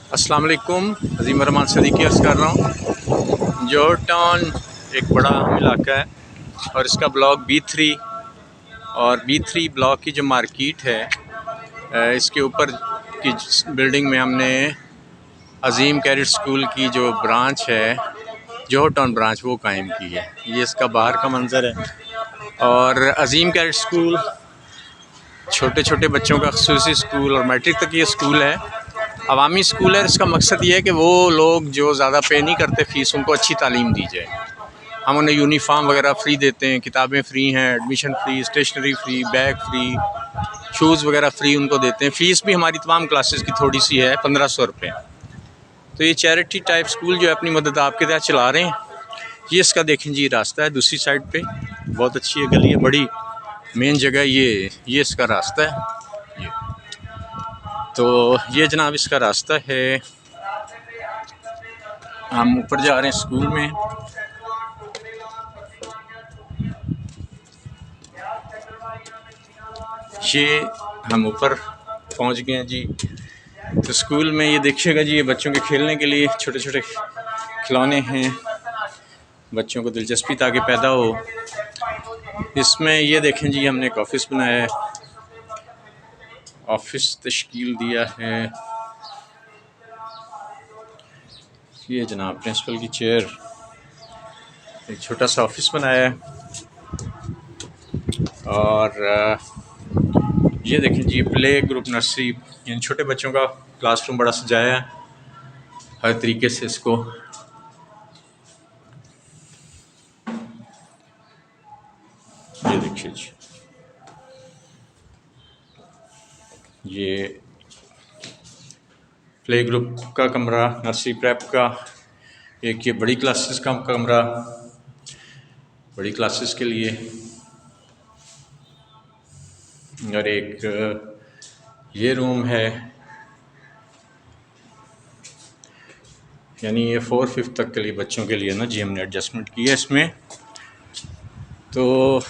अस्सलाम वालेकुम। अज़ीम रहमान सदीकी अर्ज़ कर रहा हूँ। जौहर टाउन एक बड़ा अहम इलाका है और इसका ब्लॉक B3 और B3 ब्लॉक की जो मार्केट है, इसके ऊपर की बिल्डिंग में हमने अज़ीम कैडेट स्कूल की जो ब्रांच है, जौहर टाउन ब्रांच, वो कायम की है। ये इसका बाहर का मंज़र है। और अज़ीम कैडेट स्कूल छोटे छोटे बच्चों का ख़ुसूसी स्कूल और मैट्रिक तक ये स्कूल है, अवामी स्कूल है। इसका मकसद ये है कि वो लोग जो ज़्यादा पे नहीं करते फ़ीस, उनको अच्छी तालीम दी जाए। हम उन्हें यूनिफ़ॉर्म वगैरह फ़्री देते हैं, किताबें फ़्री हैं, admission free, stationery free, bag free, shoes वगैरह फ़्री उनको देते हैं। फ़ीस भी हमारी तमाम क्लासेस की थोड़ी सी है, 1500 रुपये। तो ये चैरिटी टाइप स्कूल जो है अपनी मदद आपके तहत चला रहे हैं। ये इसका देखें जी रास्ता है दूसरी साइड पे, बहुत अच्छी है गली है, बड़ी मेन जगह ये इसका रास्ता है। तो ये जनाब इसका रास्ता है। हम ऊपर जा रहे हैं स्कूल में। ये हम ऊपर पहुंच गए हैं जी। तो स्कूल में ये देखिएगा जी, ये बच्चों के खेलने के लिए छोटे छोटे खिलौने हैं, बच्चों को दिलचस्पी ताकि पैदा हो। इसमें ये देखें जी, हमने एक ऑफ़िस बनाया है, ऑफ़िस तश्कील दिया है। ये जनाब प्रिंसिपल की चेयर, एक छोटा सा ऑफ़िस बनाया है। और ये देखें जी, प्ले ग्रुप नर्सरी, इन छोटे बच्चों का क्लासरूम बड़ा सजाया है हर तरीके से इसको। ये देखिए जी, ये प्ले ग्रुप का कमरा, नर्सरी प्रेप का, एक ये बड़ी क्लासेस का कमरा, बड़ी क्लासेस के लिए, और एक ये रूम है, यानी ये 4-5 तक के लिए बच्चों के लिए ना जी हमने एडजस्टमेंट की है इसमें। तो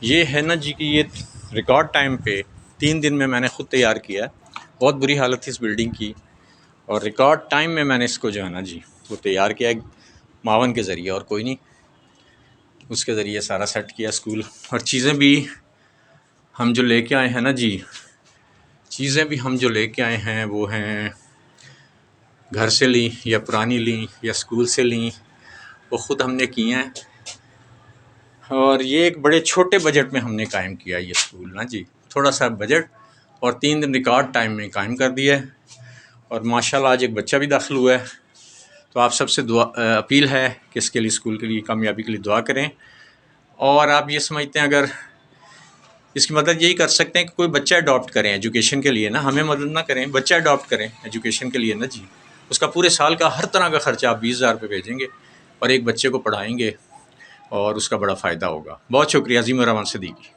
ये है ना जी कि ये रिकॉर्ड टाइम पे 3 दिन में मैंने ख़ुद तैयार किया है। बहुत बुरी हालत थी इस बिल्डिंग की, और रिकॉर्ड टाइम में मैंने इसको जो है ना जी वो तैयार किया मावन के ज़रिए, और कोई नहीं, उसके ज़रिए सारा सेट किया स्कूल। और चीज़ें भी हम जो लेके आए हैं ना जी, चीज़ें भी हम जो लेके आए हैं वो हैं घर से ली या पुरानी ली या स्कूल से ली, वो ख़ुद हमने किए हैं। और ये एक बड़े छोटे बजट में हमने कायम किया ये स्कूल ना जी, थोड़ा सा बजट, और 3 दिन रिकॉर्ड टाइम में कायम कर दिया है। और माशाल्लाह आज एक बच्चा भी दाखिल हुआ है। तो आप सबसे अपील है कि इसके लिए, स्कूल के लिए कामयाबी के लिए दुआ करें। और आप ये समझते हैं अगर इसकी मदद यही कर सकते हैं कि कोई बच्चा अडॉप्ट करें एजुकेशन के लिए ना, हमें मदद ना करें, बच्चा अडॉप्ट करें एजुकेशन के लिए ना जी। उसका पूरे साल का हर तरह का ख़र्चा आप 20,000 रुपये भेजेंगे और एक बच्चे को पढ़ाएंगे और उसका बड़ा फ़ायदा होगा। बहुत शुक्रिया। अज़ीम रहमान सदीकी।